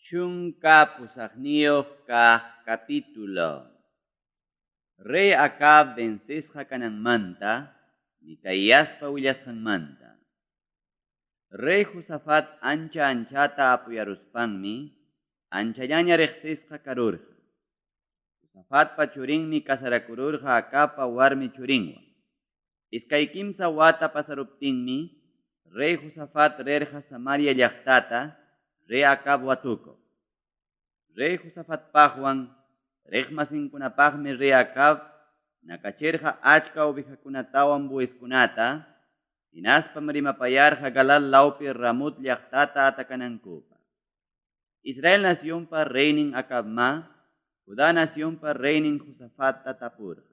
Chunka pusaqniyuq kaq capítulo. Rey Acab vencesqa kananmanta, Micaíaspa willasqanmanta. Rey Josafat anchata apuyaruspanmi, anchallaña riqsisqa karurqa. Josafatpa churinmi kasarakururqa Acabpa warmi churinwan. Iskay kimsa wata pasaruptinmi, Rey Josafat rirqa Samaria llaqtata, Rey Acab watukuq. Rey Josafatpaqwan riqmasinkunapaqmi Rey Acab nakachirqa achka ovejakunatawan buiskunata, hinaspam rimapayarqa Galad lawpi Ramot llaqtata atakanankupa. Israel nacionpa reynin Acabma, Judá nacionpa reynin Josafatta tapurqa.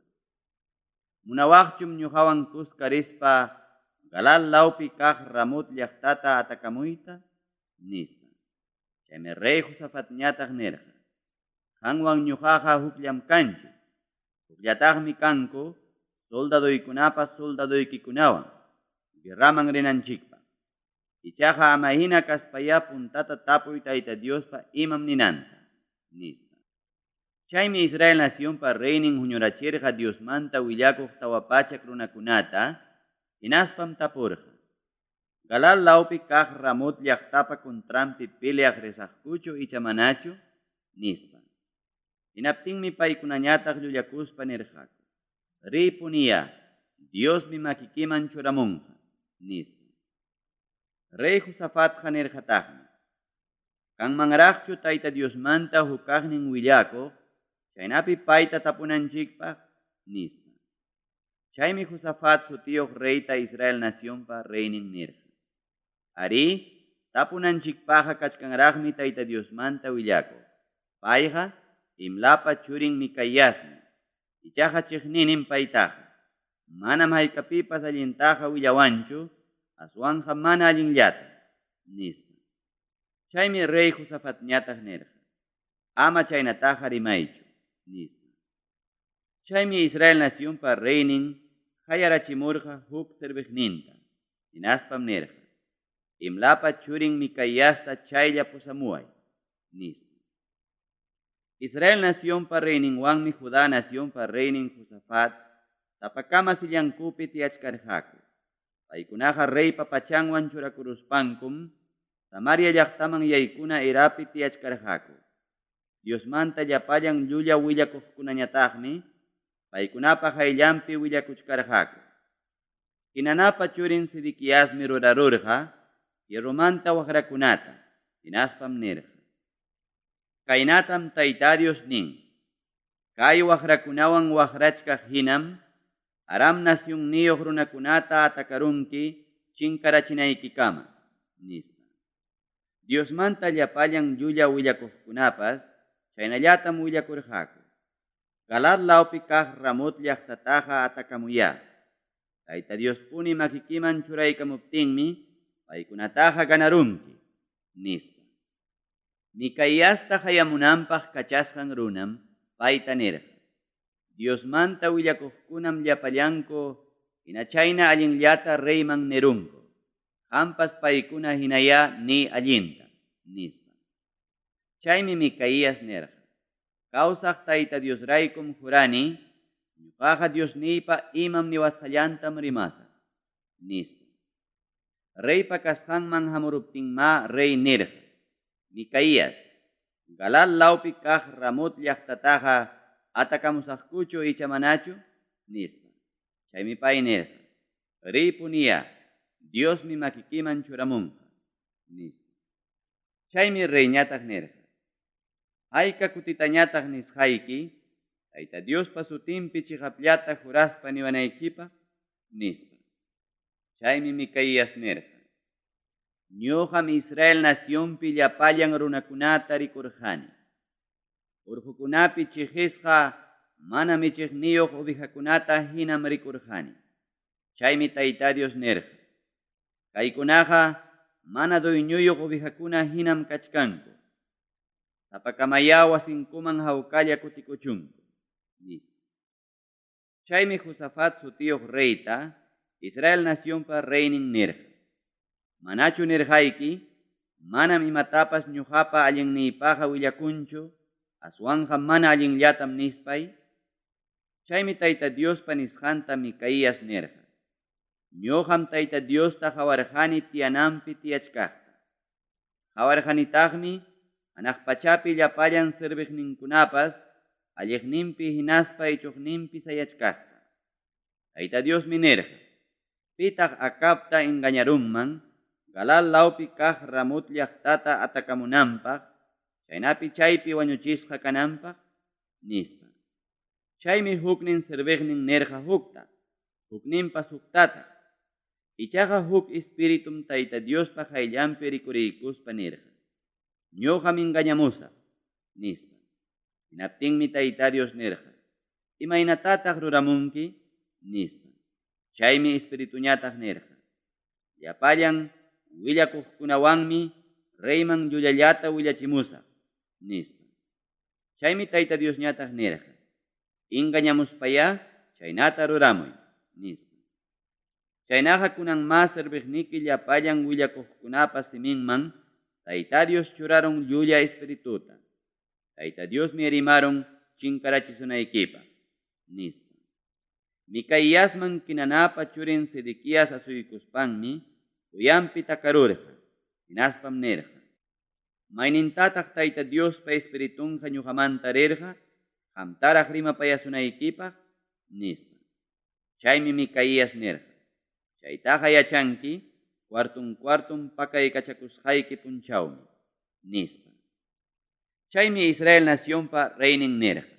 Munawaqchum ñuqawan kuskarispa Galad lawpi kaq Ramot llaqtata atakamuyta nispa. Chaymi Rey Josafat ñataq nirqa: qanwan ñuqaqa hukllam kanchik. Hukllataqmi kanku soldaduykunapas soldaduykikunawan guerraman rinanchikpa. Ichaqa ama hina kaspaya puntata tapuy Tayta Diospa imam ninanta nispa. Chaymi Israel nacionpa reynin huñurachirqa Diosmanta willakuq tawapachak runakunata, hinaspam tapurqa: Galad lawpi kaq Ramot llaqtapa contrampi peleaq risaqkuchu icha manachu nispa. Hinaptinmi paykunañataq llullakuspa nirqaku: ripuniya, Diosmi makikiman churamunqa nispa. Rey Josafatqa nirqataqmi: kanmanraqchu Tayta Diosmanta hukaqnin willakuq, chaynapi payta tapunanchikpaq nispa. Chaymi Josafat sutiyuq reyta Israel nacionpa reynin nirqa: ari, tapunanchikpaqa kachkanraqmi Tayta Diosmanta willakuq. Payqa Imlapa churin Micaíasmi. Ichaqa chiqninin paytaqa: manam haykapipas allintaqa willawanchu, aswanqa mana allinllata nispa. Chaymi Rey Josafat ñataq nirqa: ama chaynataqa rimaychu nispa. Chaymi Israel nacionpa reynin qayarachimurqa huk sirviqninta, hinaspam nirqa: Imlapa churin Micaíasta chaylla pusamuway nispa. Israel nacionpa reyninwanmi Judá nacionpa reynin Josafat tapakama sillankupi tiyachkarqaku. Paykunaqa reypa pachanwan churakuruspankum Samaria llaqtaman yaykuna erapi tiyachkarqaku. Diosmanta llapallan llulla willakuqkunañataqmi paykunapa qayllanpi willakuchkarqaku. Hinanapa churin Sedequiasmi rurarurqa hierrumanta waqrakunata, hinaspam nirqa: kaynatam Tayta Dios nin: kay waqrakunawan waqrachkaq hinam Aram nacionniyuq runakunata atakarunki chinkarachinaykikama nispa. Diosmanta llapallan llulla willakuqkunapas chaynallatam willakurqaku: Galad lawpi kaq Ramot llaqtataqa atakamuya. Tayta Diospuni makikiman churaykamuptinmi paykunataqa ganarunki nispa. Micaíasta hayamunanpaq kachasqan runam payta nirqa: Diosmanta willakuqkunam llapallanku hina chayna allinllata reyman nirunku. Qampas paykuna hinaya ni allinta nispa. Chaymi Micaías nirqa: kawsaq Tayta Diosraykum jurani, ñuqaqa Diosniypa imam niwasqallantam rimasaq nispa. Reypa kasqanman hamuruptinma rey nirqa: Micaías, Galad lawpi kaq Ramot llaqtataqa atakamusaqkuchu icha manachu nispa. Chaymi pay nirqa: ripuniya, Diosmi makikiman churamunqa nispa. Chaymi rey ñataq nirqa: hayka kutitañataq nisqayki Tayta Diospa sutinpi chiqapllata juraspa niwanaykipaq nispa. Chaymi Micaías nirqa: ñuqami Israel nacionpi llapallan runakunata rikurqani. Urqukunapi chiqisqa mana michiqniyuq ovejakunata hinam rikurqani. Chaymi Tayta Dios nirqa: kaykunaqa mana dueñuyuq ovejakuna hinam kachkanku. Tapakamaya wasinkuman hawkalla kutikuchunku nispa. Chaymi Josafat sutiyuq reyta Israel nacionpa reynin nirqa: manachu nirqayki manam imatapas ñuqapa allinniypaqa willakunchu, aswanqa mana allinllatam nispay. Chaymi Tayta Diospa nisqanta Micaías nerqa. Ñuqam Tayta Diosta qawarqani tiyananpi tiyachkaqta. Qawarqanitaqmi hanaq pachapi llapallan sirviqninkunapas alliqninpi hinaspa ichuqninpi sayachkaqta. Tayta Diosmi nerqa. Pitaq Acabta engañarunman, Galal lawpi kaq Ramot llaqtata atakamunanpaq, chaynapi chaypi wañuchisqa kananpaq, nispa. Chaymi huknin sirviqnin nerqa hukta, hukninpas huktata. Ichaqa huk espiritum Tayta Diospa qayllanpi rikuriykuspa nerqa. Ñuqam engañamusaq, nispa. Hinaptinmi Tayta Dios nerqa. Imaynatataq ruramunki, nispa. Chaymi espirituñataq nerqa. Llapallan willakuqkunawanmi reyman llulallata willachimusaq, nispa. Chaymi Tayta Diosñataq nerqa. Engañamuspaya chaynata ruramuy, nispa. Chaynaqa kunan mas sirviqniki llapallan willakuqkunapa siminman Tayta Dios churaron llulla espirituta. Tayta Diosmi rimaron chinkarachisunaykipaq, nispa. Micaíasman kinanapa churin Sedequias asuykuspanmi uyanpi takarurqa, hinaspam nerqa. Maynintataq Tayta Diospa espiritunqa ñuqamanta rirqa, qamtaraq rimapayasunaykipaq, nispa. Chaymi Micaías nerqa. Chaytaqa yachanki, cuartum pakaykachakusqayki punchawmi, nispa. Chaymi Israel nacionpa reynin nerqa.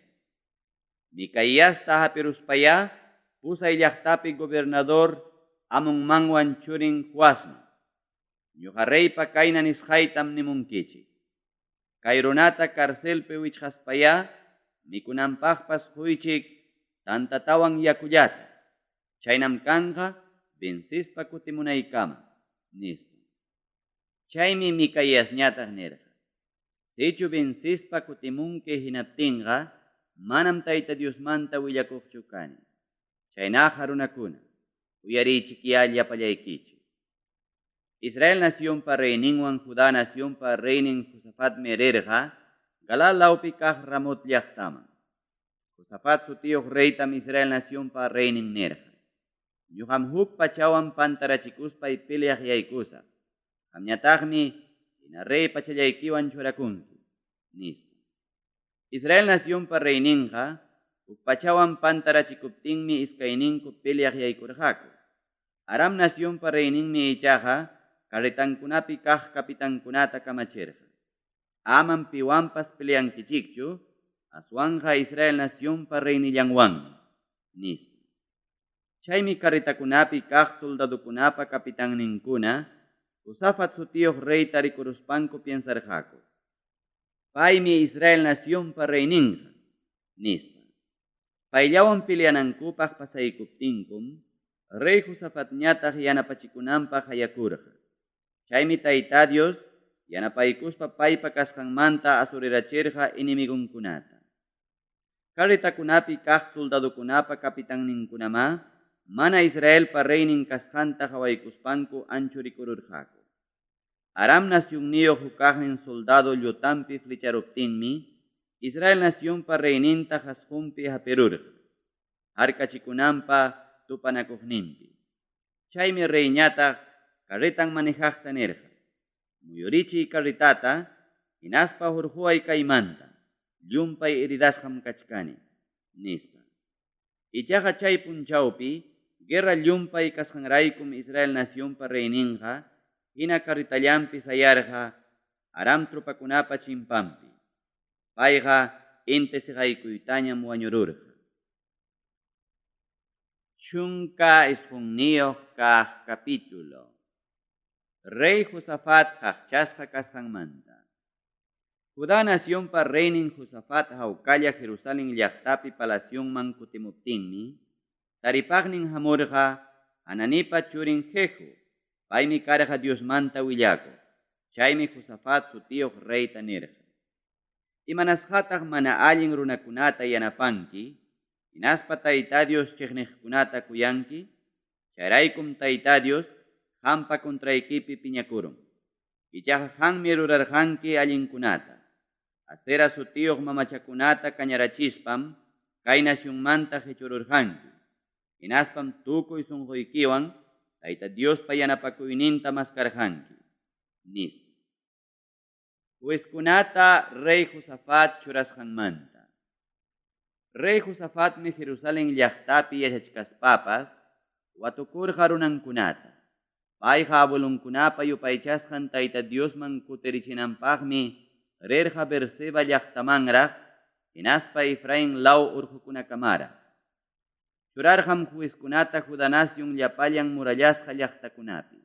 Micaíasta hapiruspaya, pusay llaqtapi gobernador Amonmanwan churin Joasman. Ñuqa reypa kayna nisqaytam nimunkichik. Kay runata karcelpi wichqaspaya, mikunanpaqpas quychik tantatawan yakullata. Chaynam kanqa vencispa kutimunaykama, nispa. Chaymi Micaíasñataq nerqa. Sichu vencispa kutimunki hinaptinqa, manam Tayta Diosmanta willakuqchu kani. Chaynaqa runakuna, uyarichikya llapallaykichik. Israel nacionpa reyninwan Judá nacionpa reynin Josafat rirqa, Galal lawpi kaq Ramot llaqtaman. Josafat sutiyuq reytam Israel nacionpa reynin nerqa. Ñuqam huk pachawan pantarachikuspay peleaq yaykusaq. Qamñataqmi hina rey pachallaykiwan churakunki, nispa. Israel nacionpa reyninqa huk pachawan pantarachikuptinmi iskayninku peleaq yaykurqaku. Aram nacionpa reyninmi ichaqa carritankunapi kaq kapitankunata kamachirqa. Aman piwanpas peleankichikchu, aswanqa Israel nacionpa reynillanwanmi, nispa. Chaymi carritakunapi kaq soldadukunapa kapitanninkuna Josafat sutiyuq reyta rikuruspanku piensarqaku. Paymi Israel nacionpa reyninqa, nispa. Payllawan peleanankupaq pasaykuptinkum, rey Josafatñataq yanapachikunanpaq hayakurqa. Chaymi Tayta Dios yanapaykuspa paypa kasqanmanta asurirachirqa inimigunkunata. Carritakunapi kaq soldadukunapa kapitanninkunama mana Israelpa reynin kasqanta hawaykuspanku anchurikururqaku. Aram nacionniyuq hukaqnin soldado llutanpi flecharuptinmi, Israel nacionpa reyninta hasqunpi hapirurqa, harkachikunanpa tupanakuqninpi. Chaymi reyñataq carritan manejaqta nerqa. Muyurichiy carritata, hinaspa hurquway kaymanta, llumpay heridasqam kachkani, nispa. Ichaqa chay punchawpi, guerra llumpay kasqanraykum Israel nacionpa reyninqa, hina carritallampi sayarqa Aram trupakunapa chimpampi. Payqa inti siqaykuytañam wañururqa. Chunka isqunniyuq kaq capítulo. Rey Josafat qaqchasqa kasqanmanta. Judá nacionpa reynin Josafat hawkalla Jerusalén llaqtapi palacionman kutimuptinmi, taripaqnin hamurqa Hananipa churin Jehu, paymi karqa Diosmanta willakuq. Chaymi Josafat sutiyuq reyta nirqa. Imanasqataq mana allin runakunata yanapanki, hinaspa Tayta Dios chiqniqkunata kuyanki, chayraykum Tayta Dios qampa kontraykipi piñakurun. Ichaqa qammi rurarqanki allinkunata. Acera sutiyuq mamachakunata kañarachispam kay nacionmanta qhichururqanki. Hinaspam tukuy sunquykiwan Tayta Diospa yanapakuyninta maskarqanki. Nis. Juezkunata Rey Josafat churasqanmanta. Rey Josafatmi Jerusalén llaqtapi yachachikaspapas watukurqa runankunata. Payqa abuelunkunapa yupaychasqan Tayta Diosman kutirichinanpaqmi rirqa Beerseba llaqtamanraq hinaspa Efraín law urqukunakamara. Churarqam juezkunata Juda nación llapallan murallasqa llaqtakunapi.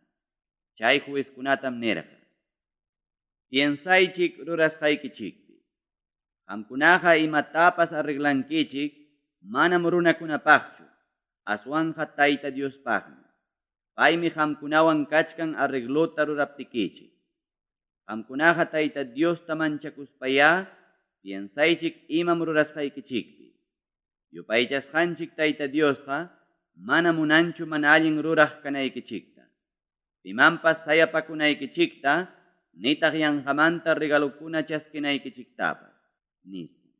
Chay juezkunatam nirqa: piensaychik rurasqaykichikpi. Qamkunaqa imatapas arreglankichik manam runakunapaqchu, aswanqa Tayta Diospaqmi. Paymi qamkunawan kachkan arreglota ruraptikichik. Qamkunaqa Tayta Diosta manchakuspaya piensaychik imam rurasqaykichikpi. Yupaychasqanchik Tayta Diosqa mana munanchu mana allin ruraq kanaykichikta. Pimanpas sayapakunaykichikta nitaq yanqamanta regalukuna chaskinaykichiktapas. Nispa.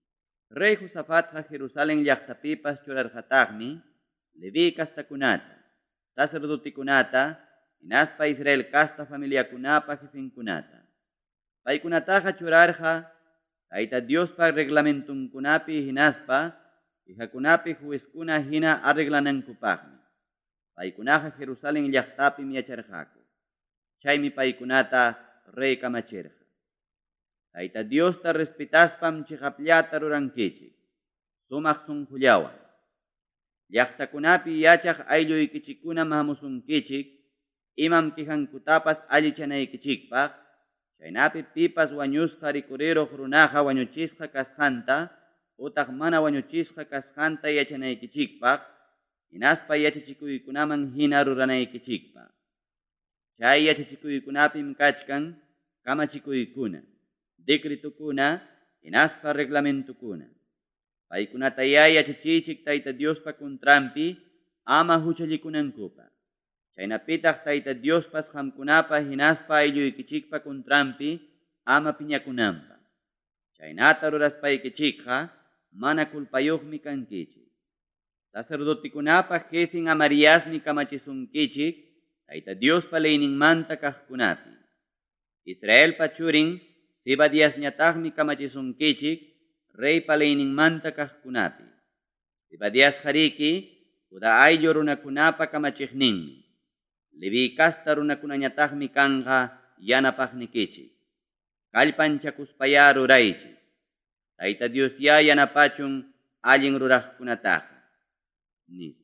Rey Josafatqa Jerusalén llaqtapipas churarqataqmi Leví castakunata, sacerdotikunata, hinaspa Israel casta familiakunapa jefinkunata. Paykunataqa churarqa Tayta Diospa reglamentunkunapi hinaspa hijakunapi juezkuna hina arreglanankupaqmi. Paykunaqa Jerusalén llaqtapim yacharqaku. Chaymi paykunata rey kamachirqa. Tayta Diosta respetaspam chiqapllata rurankichik. Sumaq sunqullawan. Llaqtakunapi yachaq aylluykichikunam hamusunkichik. Imam kihankutapas allichanaykichikpaq. Chaynapi pipas wañusqa rikureruq runaqa wañuchisqa kasqanta utaq mana wañuchisqa kasqanta yachanaykichikpaq. Hinaspa yachachikuykunaman hina ruranaykichikpaq. Chay yachachikuykunapim kachkan kamachikuykuna, decretukuna, hinaspa reglamentukuna. Paykunataya yachachichik Tayta Diospa kuntrampi ama huchallikunankupaq. Chaynapitaq Tayta Diospas qamkunapa hinaspa aylluykichikpa kuntrampi ama piñakunanpaq. Chaynata ruraspaykichikqa mana kulpayuqmi kankichik. Sacerdotikunapa jefin Amariasmi kamachisunkichik Tayta Diospa leyninmanta kaqkunapi. Israelpa churin Zebadiasñataqmi kamachisunkichik reypa leyninmanta kaqkunapi. Zebadias qariki Juda ayllu runakunapa kamachiqninmi. Leví kasta runakunañataqmi kanqa yanapaqnikichik. Kallpanchakuspaya ruraychik. Tayta Dios ya yanapachun allin ruraqkunataqa. Nis.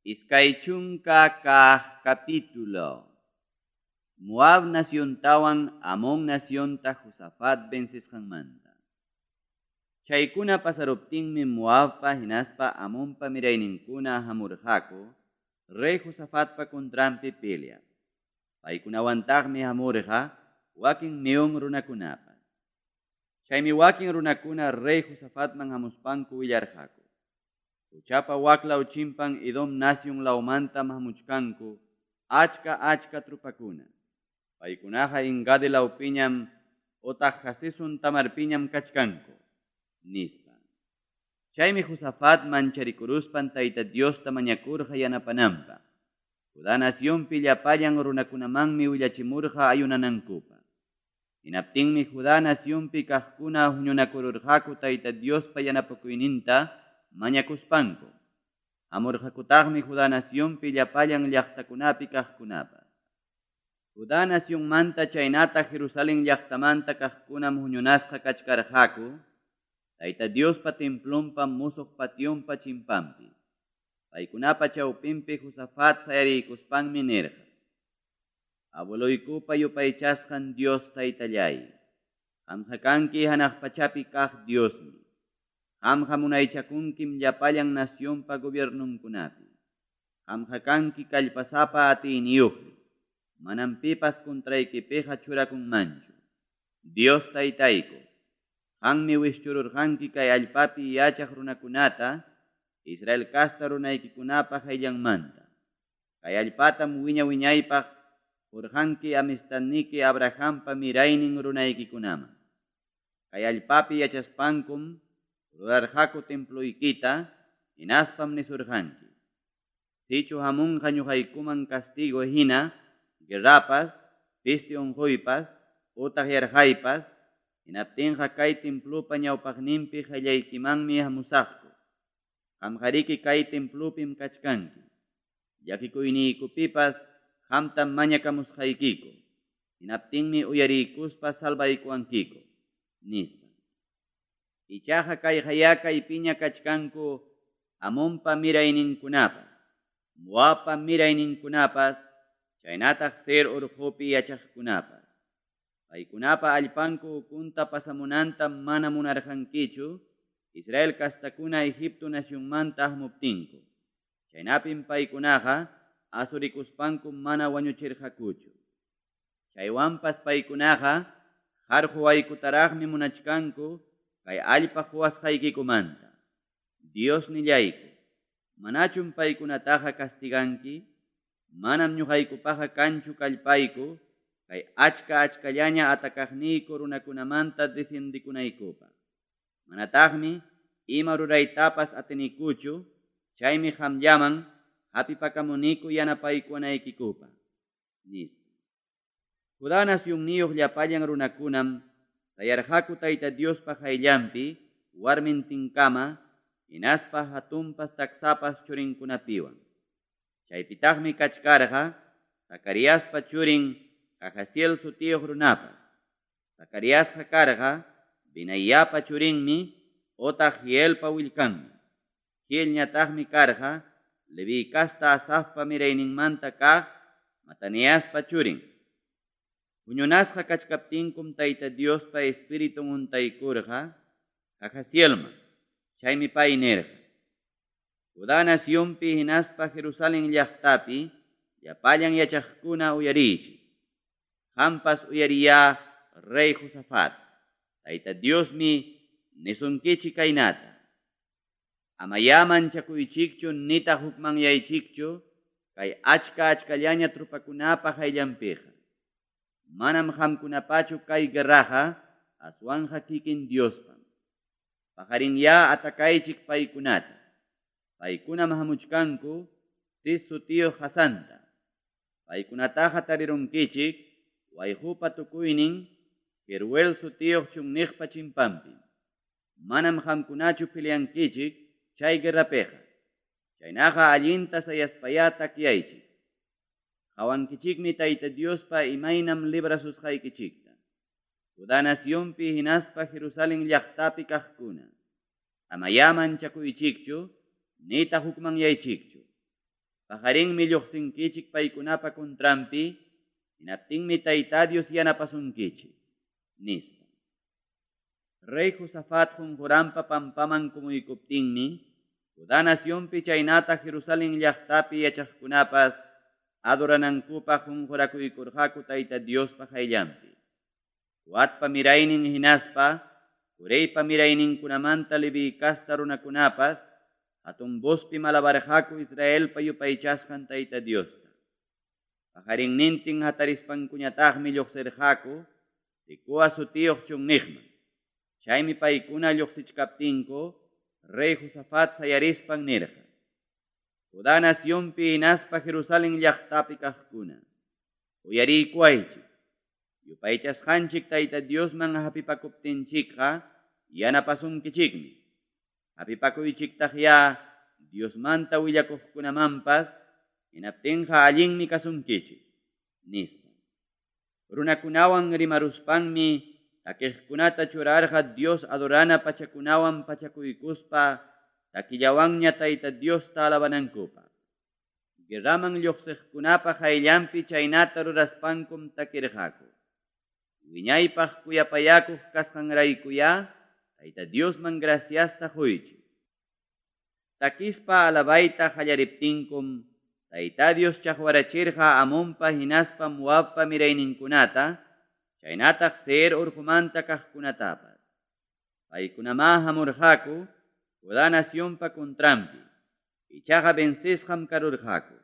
Iskaychunka kaq capítulo. Moab nación tawan Amon nación ta Josafat vencesqanmanta. Chaykuna pasaruptinmi Moabpa hinaspa Amonpa mirayninkuna hamurqaku rey Josafatpa kontrampi pelea. Paykunawantaqmi hamurqa wakin meon runakunapas. Chaymi wakin runakuna rey Josafatman hamuspanku willarqaku. Uchapa waklaw chimpan Edom nación lawmantam hamuchkanku achka trupakuna. Paykunaqa Engadi lawpiñam utaq Jasesun tamarpiñam kachkanku. Nispa. Chaymi Josafat mancharicuruspan Tayta Diosta mañakurqa yanapananpaq. Juda naciónpi llapallan runakunamanmi willachimurqa ayunanankupa. Hinaptinmi Juda naciónpi kaqkuna huñunakururqaku Tayta Diospa yanapakuyninta mañakuspanku. Hamurqakutaqmi Juda naciónpi llapallan llaqtakunapi kaqkunapas. Juda naciónmanta chaynata Jerusalén llaqtamanta kaqkunam huñunasqa kachkarqaku Tayta Diospa templonpa musuq patyonpa chimpampi. Paykunapa chawpinpi Josafat sayariykuspanmi nirqa: abueluykupa yupaychasqan Dios Taytallay. Qamqa kanki hanaq pachapi kaq Diosmi. Qamqa munaychakunkim llapallan naciónpa gobiernunkunapi. Qamqa kanki kallpasapa atiyniyuqmi. Manam pipas kontraykipiqa churakunmanchu. Dios Taytayku, qammi wischururqanki kay allpapi yachaq runakunata Israel kasta runaykikunapaq ayllanmanta. kay allpatam wiñaypaq urqanki amistadniki Abrahampa miraynin runaykikunaman. Kay allpapi yachaspankum rurarqaku temploykita hinaspam nisurqanki. Sichu hamunqa ñuqaykuman castigo hina guerrapas, pisti unquypas, utaq yarqaypas, hinaptinqa kay templupa ñawpaqninpi qallaykimanmi hamusaqku. Qamqariki kay templupim kachkanki. Llakikuyniykupipas qamtam mañakamusqaykiku. Hinaptinmi uyarikuspa salvaykuwankiku, nispa. Ichaqa kay hayakaypiña kachkanku Amonpa mirayninkunapas, Moabpa mirayninkunapas, chaynataq Ser urqupi yachaqkunapas. Paykunapa allpanku ukunta pasamunanta mana munarqankichu, Israel kastakuna Egipto nacionmanta hapmuptinku. Chaynapim paykunaqa asurikuspanku mana wañuchirqakuchu. Chaywanpas paykunaqa qarqu waykutaraqmi munachkanku kay allpa quwasqaykikumanta. Dios nillayku, manachum paykunataqa castiganki, manam ñuqaykupaqa kanchu kallpayku kay achkallaña atakaqniyku runakunamanta defendikunaykupaq. Manataqmi ima ruraytapas atinikuchu, chaymi qamllaman hapipakamuniku yanapaykunaykikupaq, nispa. Judá nacionniyuq llapallan runakunam sayarqaku Tayta Diospa qayllanpi warmin tinkama, hinaspa hatunpas taksapas churinkunapiwan. Chaypitaqmi kachkarqa Zacariaspa churin Jahaziel sutiyuq runapas. Zacariasqa karqa Benaiapa churinmi, otaq Hielpa willkanmi. Hiel ñataqmi karqa Levi kasta Asafpa mirayninmanta kaq Mataniaspa churin. Puñunasqa kachkaptinkum Tayta Diospa Espiritun untaykurqa Jahazielman. Chaymi pay nirqa. Judá nacionpi hinaspa Jerusalén llaqtapi llapallan yachaqkuna uyarichik. Qampas uyariya Rey Josafat. Tayta Diosmi nisunkichik kaynata. Amaya manchakuychikchu nita hukmanyaychikchu kay achkallaña trupakunapa qayllanpiqa. Manam qamkunapachu kay guerraqa aswanqa kikin Diospam. Paqarinya atakaychik paykunata. Paykunam hamuchkanku Cis sutiyuq Hasanta. Paykunataqa tarirunkichik wayhupa tukuynin Jeruel sutiyuq chunniqpa chimpampi. Manam qamkunachu peleankichik chay guerrapiqa. Chaynaqa allinta sayaspaya takyaychik. Qawankichikmi Tayta Diospa imaynam librasusqaykichikta. Judá nacionpi hinaspa Jerusalén llaqtapi kaqkuna. Amaya manchakuychikchu, nita hukmanyaychikchu. Paqarinmi lluqsinkichik paykunapa kontrampi, hinaptinmi Tayta Dios yanapasunkichik, nispa. Rey Josafat Jonjorampa pampaman kumuykuptinmi, Judá nacionpi chaynata Jerusalén llaqtapi yachaqkunapas adoranankupaq jonjorakuykurqaku Tayta Diospa qayllanpi. Joatpa miraynin hinaspa, Coreypa mirayninkunamanta Levi kasta runakunapas, hatun bospi malabarqaku Israelpa yupaychasqan Tayta Diosta. Paqarinnintin hatarispankuñataqmi lluqsirqaku, Tekoa sutiyuq chunniqman. Chaymi paykuna lluqsichkaptinku, Rey Josafat sayarispan nirqa. Judá nacionpi hinaspa Jerusalén llaqtapi kaqkuna. Uyariykuaychik. Yupaychasqanchik Tayta Diosman hapipakuptinchikqa yanapasunkichikmi. Hapipakuychiktaqya Diosmanta willakuqkunamanpas hinaptinqa allinmi kasunkichik, nispa. Runakunawan rimaruspanmi takiqkunata churarqa Dios adorana pachakunawan pachakuykuspa takillawanña Tayta Diosta alabanankupaq. Guerraman lluqsiqkunapa qayllanpi chaynata ruraspankum takirqaku. Wiñaypaq kuyapayakuq kasqanraykuya Tayta Diosman graciasta quychik. Takispa alabayta qallariptinkum Tayta Dios chaqwarachirqa Amonpa hinaspa Moabpa mirayninkunata, chaynataq Ser urqumanta kaqkunatapas. Paykunama hamurqaku Judá nacionpa kontrampi, ichaqa vencesqam karurqaku.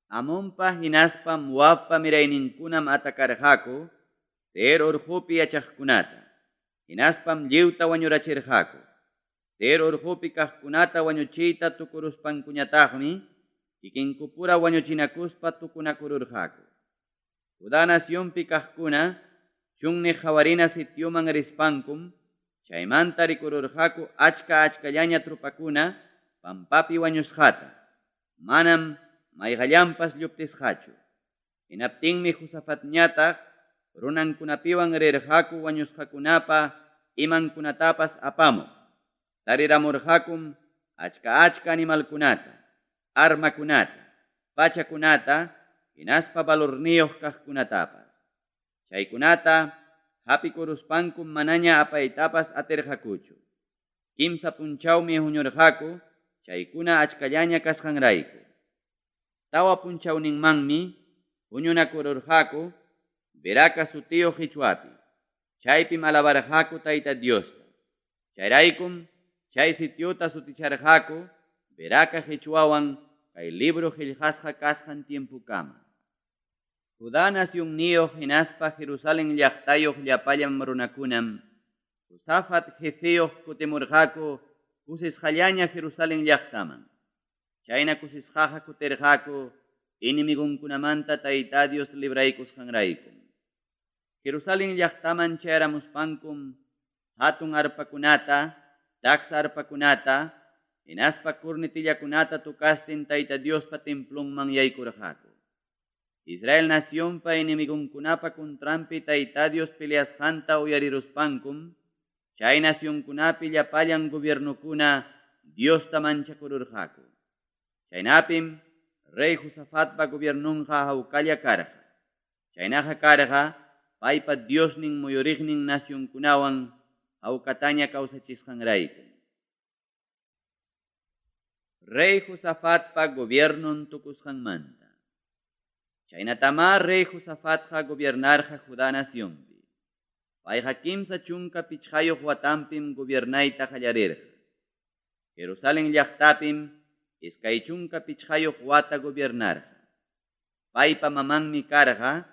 Amonpa hinaspa Moabpa mirayninkunam atakarqaku, Seir urqupi yachaqkunata. Hinaspam lliwta wañurachirqaku. Seir urqupi kaqkunata wañuchiyta tukuruspankuñataqmi, kikinkupura wañuchinakuspa tukunakururqaku. Judá nacionpi kaqkuna, chunni hawarina sitioman rispankum, chaymanta rikururqaku achka-achkallaña trupakuna, pampapi wañusqata. Manam mayqallampas lluptisqachu. Hinaptinmi Josafatñataq runankunapiwan rirqaku wañusqakunapa imankunatapas apamuq. Tariramurqakum achka animalkunata, armakunata, pachakunata, hinaspa valorniyuq kaqkunatapas. Chaykunata hapikuruspankum manaña apaytapas atirqakuchu. Kimsa punchawmi huñurqaku, chaykuna achkallaña kasqanrayku. Tawa punchawninmanmi huñunakururqaku, Beraka sutiyuq Qichwapi. Chaypim alabarqaku Tayta Diosta. Chayraykum chay sitiota suticharqaku, Beraka Qichwawan kay libro qillqasqa kasqan tiempukama. Judá nacionniyuq hinaspa Jerusalén llaqtayuq llapallam runakunam, Josafat jefeyuq kutimurqaku kusisqallaña Jerusalén llaqtaman. Chayna kusisqaqa kutirqaku inimigunkunamanta Tayta Dios libraykusqanraykum. Jerusalén llaqtaman chayaramuspankum hatun arpakunata, taksa arpakunata, hinaspa kurnitillakunata tukastin Tayta Diospa templonman yaykurqaku. Israel nacionpa inimigunkunapa kontrampi Tayta Dios peleasqanta uyariruspankum, chay nacionkunapi llapallan gobiernukuna Diosta manchakururqaku. Chaynapim Rey Josafatpa gobiernunqa hawkalla karqa. Chaynaqa karqa paypa Diosnin muyuriqnin nacionkunawan hawkataña kawsachisqanraykum. Rey Josafatpa gobiernon tukusqanmanta. Chaynatama Rey Josafatqa gobiernarqa Judá nacionpi. Payqa kimsa chunka pichqayuq watampim gobiernayta qallarirqa. Jerusalén llaqtapim iskay chunka pichqayuq wata gobiernarqa. Paypa mamanmi karqa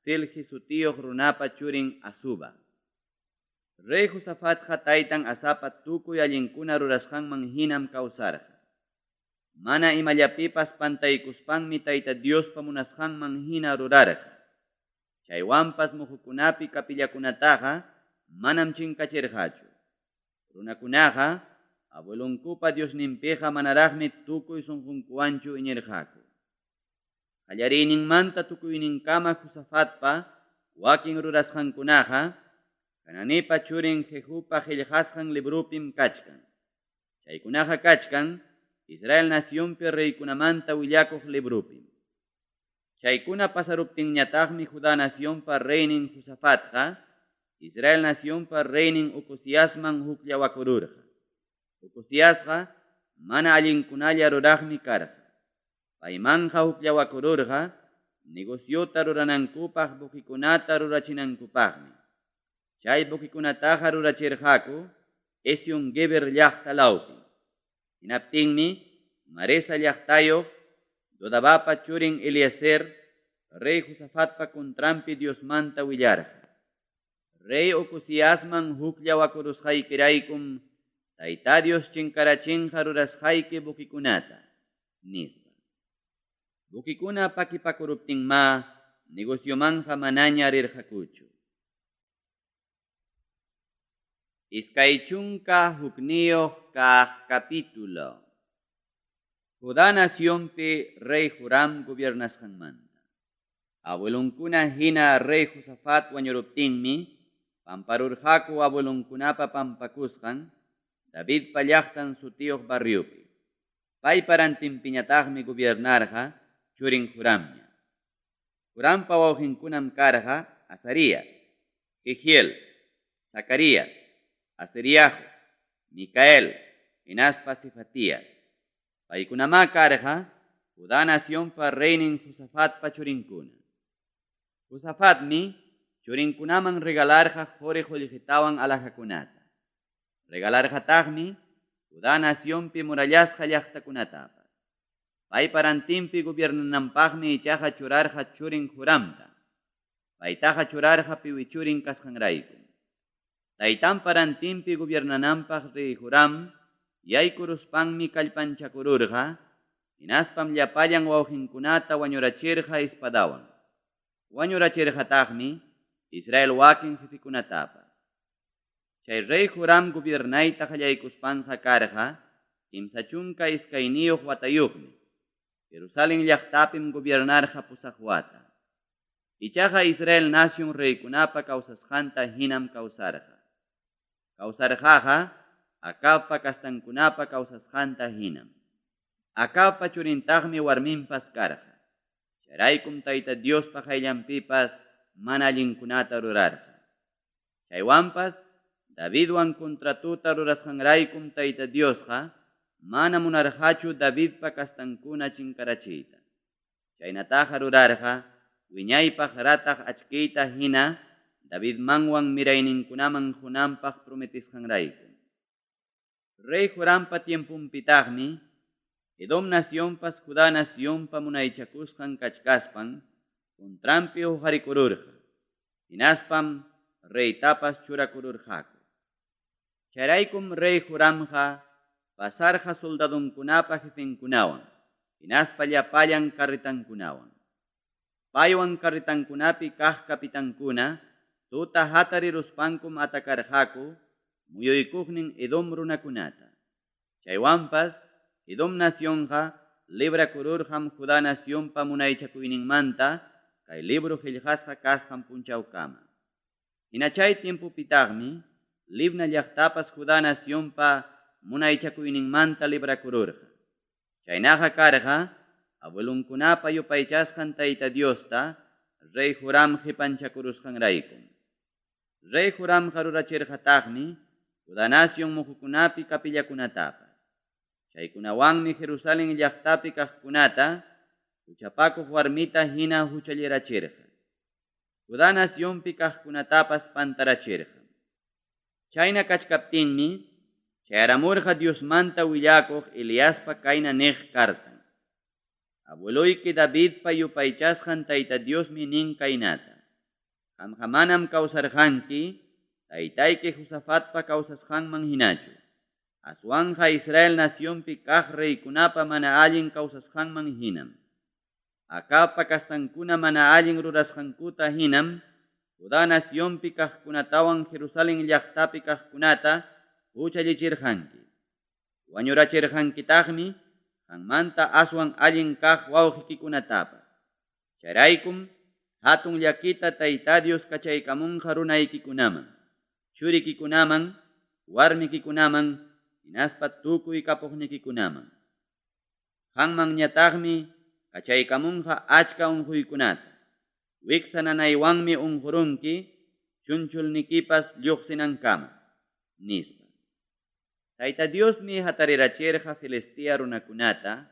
Silhi sutiyuq runapa churin Asuba. Rey Josafatqa taytan Asapa tukuy allinkuna rurasqanman hinam kawsarqa. Mana imallapipas pantaykuspanmi Tayta Diospa munasqanman hina rurarqa. Chaywanpas muhukunapi kapillakunataqa manam chinkachirqachu. Runakunaqa abuelunkupa Diosninpiqa manaraqmi tukuy sunqunkuwanchu iñirqaku. Qallariyninmanta tukuyninkama Josafatpa wakin rurasqankunaqa Hananipa churin Jehupa qillqasqan librupim kachkan. Chaykunaqa kachkan Israel nacionpi reykunamanta willakuq librupim. Chaykuna pasaruptinñataqmi Judá nacionpa reynin Josafatqa Israel nacionpa reynin Uziasman hukllawakururqa. Uziasqa mana allinkunalla ruraqmi karqa. Paymanja hukllawakururqa negociota ruranankupaq bukikunata rurachinankupaqmi. Chay bukikunataqa rurachirqaku Esion Geber llaqta lawpi. Hinaptinmi Maresa llaqtayuq Dodabapa churin Eliezer Rey Josafatpa kontrampi Diosmanta willarqa. Rey Uziasman hukllawakurusqaykiraykum Tayta Dios chinkarachinqa rurasqayki bukikunata nispa. Bukikuna pakipakuruptinma negociomanja manaña rirqakuchu. Iskay chunka hukniyuq kaq capítulo. Judá nacionpi Rey Joram gobiernasqanmanta. Abuelunkuna hina Rey Josafat wañuruptinmi pamparurqaku abuelunkunapa pampakusqan Davidpa llaqtan sutiyuq barriupi. Payparantinpiñataqmi gobiernarqa churin Joramña. Jorampa wawqinkunam karqa Azarías, Jehiel, Zacarías, Aseriahu, Micael, hinaspa Sefatías. Paykunama karqa Judá nacionpa reynin Josafatpa churinkuna. Josafatmi churinkunaman regalarqa qori qullqitawan alaqakunata. Regalarqataqmi Judá nacionpi murallasqa llaqtakunatapas. Pay parantimpi gobiernanampaqmi ichaqa churarqa churin Huramta. Paytaqa churarqa piwichurin kasqanrayku. Taytan parantimpi gobiernanampaq rey Huram yaykuruspanmi kallpanchakururqa, hinaspam llapallan wawqinkunata wañurachirqa espadawan. Wañurachirqataqmi Israel wakin jefikunatapas. Chay rey Huram gobiernayta qallaykuspanqa karqa, kimsa chunka iskayniyuq watayuqmi. Jerusalén llaqtapim gobiernarqa pusaq wata. Ichaqa Israel nación reykunapa kawsasqanta hinam kawsarqa. Kawsarqaqa Acabpa kastankunapa kawsasqanta hinam. Acabpa churintaqmi warminpas karqa. Charaykum Tayta Diospa qayllanpipas mana allinkunata rurarqa. Chaywanpas Davidwan kontratuta rurasqanraykum Tayta Diosqa mana munarqachu Davidpa kastankuna chinkarachiyta. Chaynataqa rurarqa wiñaypaq rataq achkiyta hina Davidmanwan mirayninkunaman hunanpaq prometisqanraykum. Rey Hurampa tiempumpitaqmi Edom nacionpas Judá nacionpa munaychakusqan kachkaspan contrampi hukarikururqa. Hinaspam reytapas churakururqaku. Charaykum rey Huramqa pasarqa soldadunkunapa jefenkunawan, hinaspa llapallan karritankunawan. Paywan karritankunapi kaq kapitankuna tuta hatariruspankum atakarqaku muyuykuqnin Edom runakunata. Chaywanpas Edom nacionqa librakururqam Judá nacionpa munaychakuyninmanta kay libro qillqasqa kasqan punchawkama. Hina chay tiempupitaqmi Libna llaqtapas Judá nacionpa munaychakuyninmanta librakururqa. Chaynaqa karqa abuelunkunapa yupaychasqan Tayta Diosta rey Huram qipanchakurusqanraykum. Rey Huramqa rurachirqataqmi Judá nación muhukunapi kapillakunatapas. Chaykunawanmi Jerusalén llaqtapi kaqkunata huchapakuq warmita hina huchallirachirqa. Judá nacionpi kaqkunatapas pantarachirqa. Chayna kachkaptinmi chayaramurqa Diosmanta willakuq Eliaspa kayna niq kartan. Abueluyki Davidpa yupaychasqan Tayta Diosmi nin kaynata. Qamqa manam kawsarqanki taytayki Josafatpa kawsasqanman hinachu. Aswanja Israel nacionpi kaq reykunapa mana allin kawsasqanman hinam. Acabpa kastankuna mana allin rurasqankuta hinam Judá nacionpi kaqkunatawan Jerusalén llaqtapi kaqkunata huchallichirqanki. Wañurachirqankitaqmi qanmanta aswan allin kaq wawqikikunatapas. Charaykum hatun llakita Tayta Dios kachaykamunqa runaykikunaman, churikikunaman, warmikikunaman, hinaspa tukuy kapuqnikikunaman. Qanmanñataqmi kachaykamunqa achka unquykunata. Wiksa nanaywanmi unqurunki chunchulnikipas lluqsinankama, nispa. Tayta Diosmi hatarirachirqa Filistia runakunata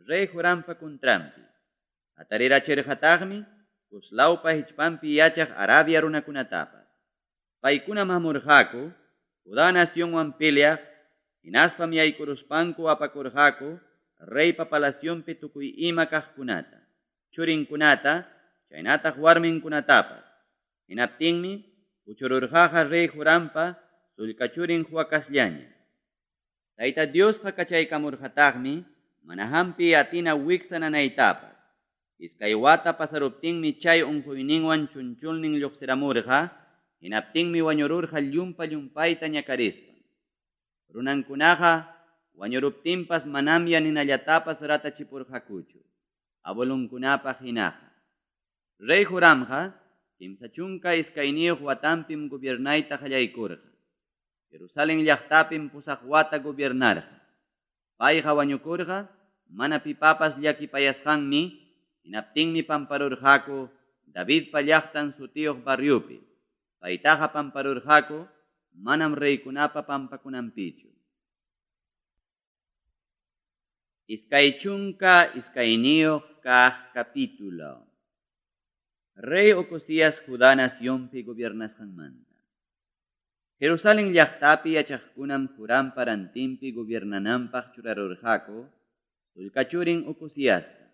rey Hurampa kontrampi. Hatarirachirqataqmi Cuslawpa hichpampi yachaq Arabia runakunatapas. Paykuna mamurqaku Judá nacionwan peleaq, hinaspam yaykuruspanku apakurqaku reypa palacionpi tukuy ima kaqkunata, churinkunata, chaynataq warminkunatapas. Hinaptinmi uchururqaqa rey Hurampa sullkachurin huakasllaña. Tayta Diosqa kachaykamurqataqmi mana hampi atina wiksa nanaytapas. Iskay wata pasaruptinmi chay unquyninwan chunchulnin lluqsiramurqa, hinaptinmi wañururqa llumpayta ñakarispan. Runankunaqa wañuruptinpas manam yaninallatapas ratachipurqakuchu, abuelunkunapaq hinaqa. Rey Huramqa kimsa chunka iskayniyuq watampim gobiernayta qallaykurqa. Jerusalén llaqtapim pusaq wata gobiernarqa. Payqa wañukurqa mana pipapas llakipayasqanmi, hinaptinmi pamparurqaku Davidpa llaqtan sutiyuq barriupi. Paytaqa pamparurqaku manam reykunapa pampakunanpichu. Iskay chunka iskayniyuq kaq capítulo. Rey Ocosías Judá nacionpi gobiernasqanmanta. Jerusalén llaqtapi yachaqkunam Huram parantinpi gobiernananpaq churarurqaku Sulka churin Uziasta.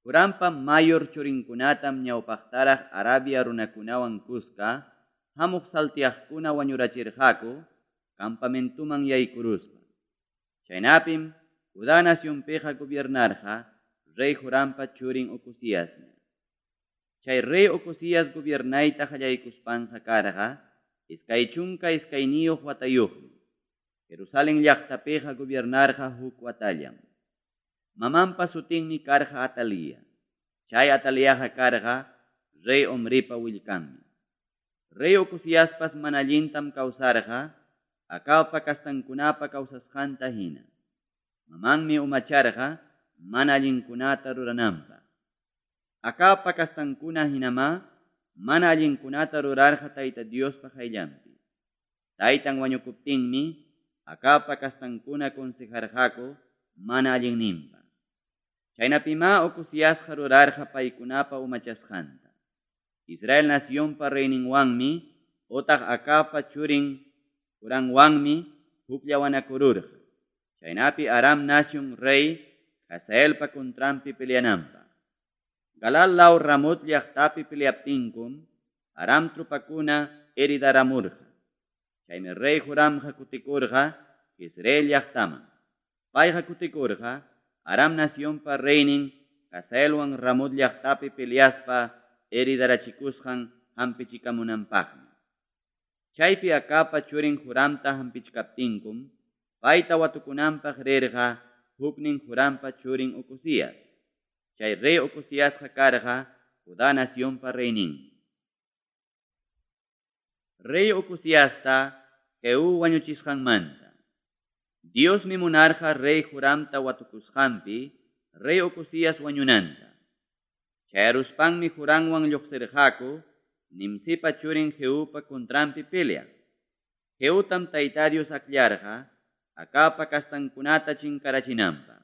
Hurampa mayor churinkunatam ñawpaqtaraq Arabia runakunawan kuska, hamuk saltiaqkuna wañurachirqaku, campamentuman yaykuruspa. Chaynapim, Judá nacionpiqa gobiernarqa, rey Hurampa churin Uziasña. Chay rey Uzias gobiernayta qallaykuspanqa karqa, iskay chunka iskayniyuq watayuqmi. Jerusalén llaqtapiqa gobiernarqa huk watallam. Mamanpa sutinmi karqa Atalia. Chay Ataliaqa karqa rey Omripa willkanmi. Rey Uziaspas mana allintam kawsarqa, akawpa kastankunapa kawsasqanta hina. Mamanmi umacharqa mana allinkunata rurananpaq. Akawpa kastankuna hinama mana allinkunata rurarqa Tayta Diospa hayllampi. Taytan wañukuptinmi akawpa kastankuna konsejarqaku mana allinninpaq. Chaynapima Uziasqa rurarqa paykunapa umachasqanta. Israel nacionpa reyninwanmi utaq akawpa churin Huramwanmi hukllawanakururqa. Chaynapi Aram nación rey Hazaelpa contrampi peleananpaq. Galal law Ramot llaqtapi peleaptinkum Aram trupakuna heridaramurqa. Chaymi rey Huramqa kutikurqa Israel llaqtaman. Payqa kutikurqa Aram nacionpa reynin Hazaelwan Ramot llaqtapi peleaspa heridarachikusqan hampichikamunanpaqmi. Chaypi akawpa churin Huramta hampichikaptinkum, payta watukunanpaq rirqa huknin Hurampa churin Uzias. Chay rey Uziasqa karqa Judá nacionpa reynin. Rey Uziasta Jehú wañuchisqanmanta. Diosmi munarqa rey Huramta watukusqanpi rey Uzias wañunanta. Chayaruspanmi Huramwan lluqsirqaku Nimsipa churin Jehupa contrampi pelea. Jehutam Tayta Dios aklarqa akawpa kastankunata chinkarachinanpaq.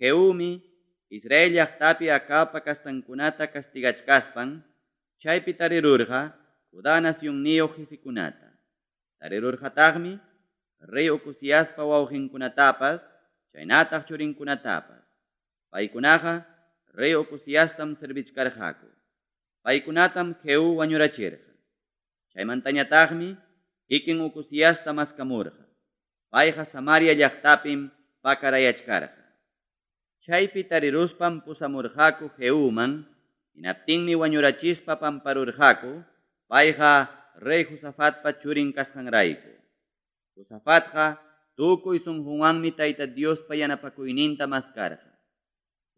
Jehumi Israel llaqtapi akawpa kastankunata castigachkaspan, chaypi tarirurqa Judá nacionniyuq jefikunata. Tarirurqataqmi rey Uziaspa wawqinkunatapas, chaynataq churinkunatapas. Paykunaqa rey Uziastam servichkarqaku. Paykunatam Jehú wañurachirqa. Chaymantañataqmi ikin Uziasta maskamurqa. Payqa Samaria llaqtapim pakarayachkarqa. Chaypi tariruspam pusamurqaku Jehúman, hinaptinmi wañurachispa pamparurqaku, payqa rey Josafatpa churin kasqanrayku. Josafatqa tukuy sunqunwanmi Tayta Diospa yanapakuyninta maskarqa.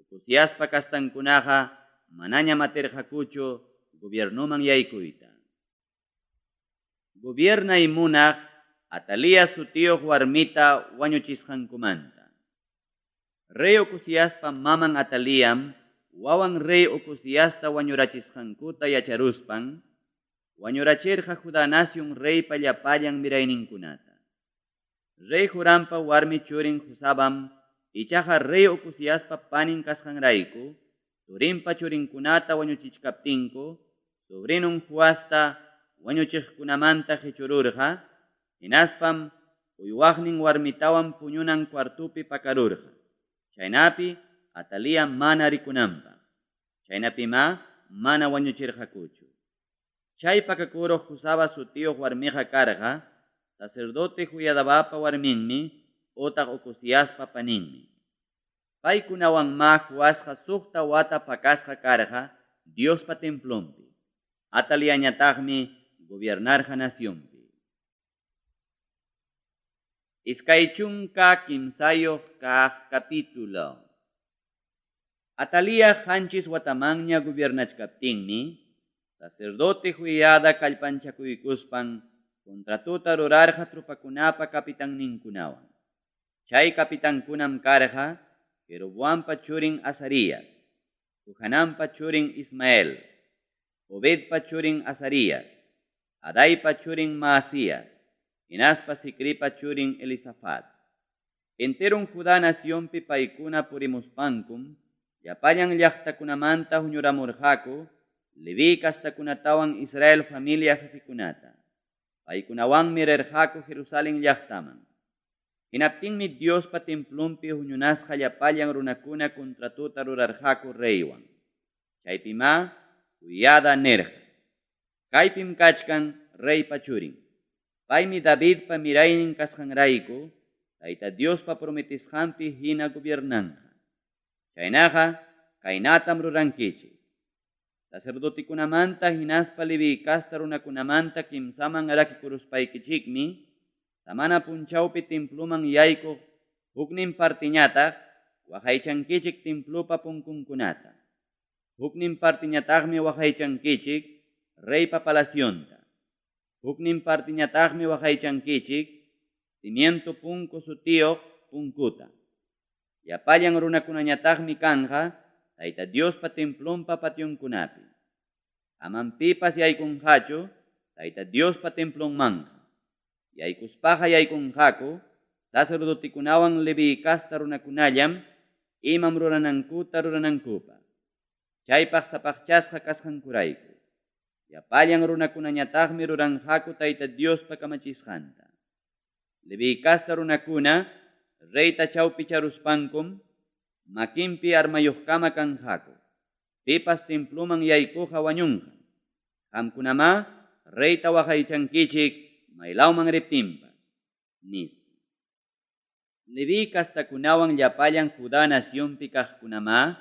Uziaspa kastankunaqa manaña matirqakuchu gobiernuman yaykuyta. Gobiernay munaq Atalia sutiyuq warmita wañuchisqankumanta. Rey Uziaspa maman Ataliam wawan rey Uziasta wañurachisqankuta yacharuspan, wañurachirqa Judá nación reypa llapallan mirayninkunata. Rey Hurampa warmi churin Josabam ichaqa rey Uziaspa panin kasqanrayku, turinpa churinkunata wañuchichkaptinku, sobrinun Joasta wañuchiqkunamanta hichururqa, hinaspam uywaqnin warmitawan puñunan kwartupi pakarurqa. Chaynapi Atalia mana rikunanpaq. Chaynapima mana wañuchirqakuchu. Chay pakakuruq Josaba sutiyuq warmiqa karqa, sacerdote Joiadabapa warminmi, utaq Uziaspa paninmi. Paykunawanma Joasqa suqta wata pakasqa karqa Diospa templompi. Ataliañataqmi gobiernarqa nacionpi. Iskay chunka kimsayuq kaq capítulo. Atalia qanchis watamanña gobiernachkaptinmi, sacerdote Joiada kallpanchakuykuspan kontratuta rurarqa trupakunapa kapitanninkunawan. Chay kapitankunam karqa Jeroboampa churin Azarías, Johananpa churin Ismael, Obedpa churin Azarías, Adaipa churin Maasías, hinaspa Sikripa churin Elisafat. Enteron Judá nacionpi paykuna purimuspankum, llapallan llaqtakunamanta huñuramurqaku, Leví kastakunatawan Israel familia jefikunata. Paykunawanmi rirqaku Jerusalén llaqtaman. Hinaptinmi Diospa templumpi huñunasqa llapallan runakuna contratuta rurarqaku reywan. Chaypima Uyada nerqa. Kaypim kachkan reypa churin. Paymi Davidpa miraynin kasqanrayku, Tayta Diospa prometisqanpi hina gobiernanqa. Chaynaqa kaynatam rurankichik. Sacerdotikunamanta hinaspa Levi kasta runakunamanta kimsaman arakikuruspaykichismi, samana punchawpi templuman yaykuq huknin partiñataq waqaychankichik templupa punkunkunata. Huknin partiñataqmi waqaychankichik reypa palacionta. Huknin partiñataqmi waqaychankichik cimiento punku sutiyuq punkuta. Yapallan runakunañataqmi kanqa Tayta Diospa templumpa patyunkunapi. Aman pipas yaykunqachu Tayta Diospa templunmanqa. Yaykuspaqa yaykunqaku sacerdotikunawan Levi kasta runakunallam imam ruranankuta ruranankupa. Chaypaq sapaqchasqa kasqankurayku. Yapallan runakunañataqmi ruranqaku Tayta Diospa kamachisqanta. Levi kasta runakuna reyta chawpi charuspankum makinpi armayuqkama kanqaku. Pipas templuman yaykuqa wañunqa. Qamkunama reyta waqaychankichik maylawman riptinpa. Nis. Levi kastakunawan llapallan Judá nacionpi kaqkunama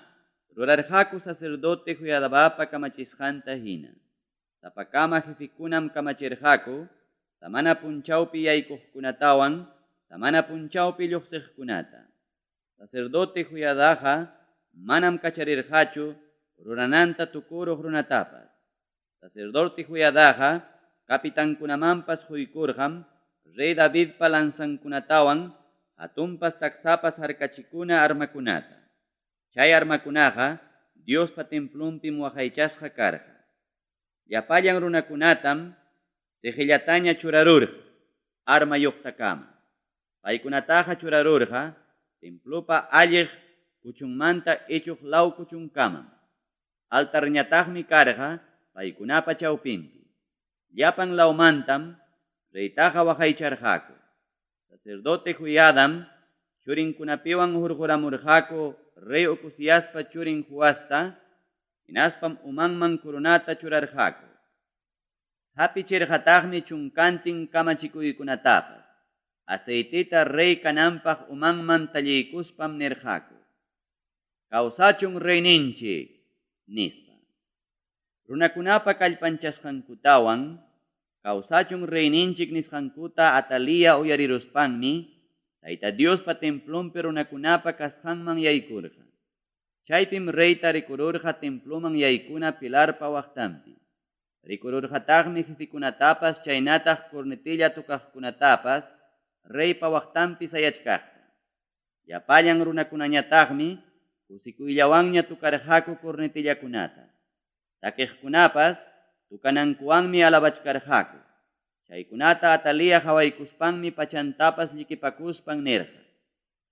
rurarqaku sacerdote Joiadabapa kamachisqanta hina. Sapakama jefikunam kamachirqaku samana punchawpi yaykuqkunatawan samana punchawpi lluqsiqkunata. Sacerdote Joiadaqa manam kacharirqachu rurananta tukuruq runatapas. Sacerdote Joiadaqa kapitankunamanpas quykurqam rey Davidpa lanzankunatawan hatunpas taksapas harkachikuna armakunata. Chay armakunaqa Diospa templumpi waqaychasqa karqa. Llapallan runakunatam sijillataña churarurqa armayuqtakama. Paykunataqa churarurqa templupa alliq kuchunmanta ichuq law kuchunkamam. Altarñataqmi karqa paykunapa chawpinpi. Llapan lawmantam reytaqa waqaycharqaku. Sacerdote Joiadam churinkunapiwan hurquramurqaku rey Ocoziaspa churin Joasta, hinaspam umanman kurunata churarqaku. Hapichirqataqmi chunkantin kamachikuykunatapas. Aceitita rey kananpaq umanman talliykuspam nirqaku. Kawsachun reyninchik, nispa. Runakunapa kallpanchasqankutawan, kawsachun reyninchik nisqankuta Atalia uyariruspanmi, Tayta Diospa templumpi runakunapa kasqanman yaykurqa. Chaypim reyta rikururqa templuman yaykuna pilarpa waqtanpi. Rikururqataqmi jefikunatapas chaynataq kurnitilla tukaqkunatapas reypa waqtanpi sayachkaqta. Yapallan runakunañataqmi kusikuyllawanña tukarqaku kurnitillakunata. Takiqkunapas tukanankuwanmi alabachkarqaku. Chaykunata Atalia hawaykuspanmi pachantapas llikipakuspan nirqa.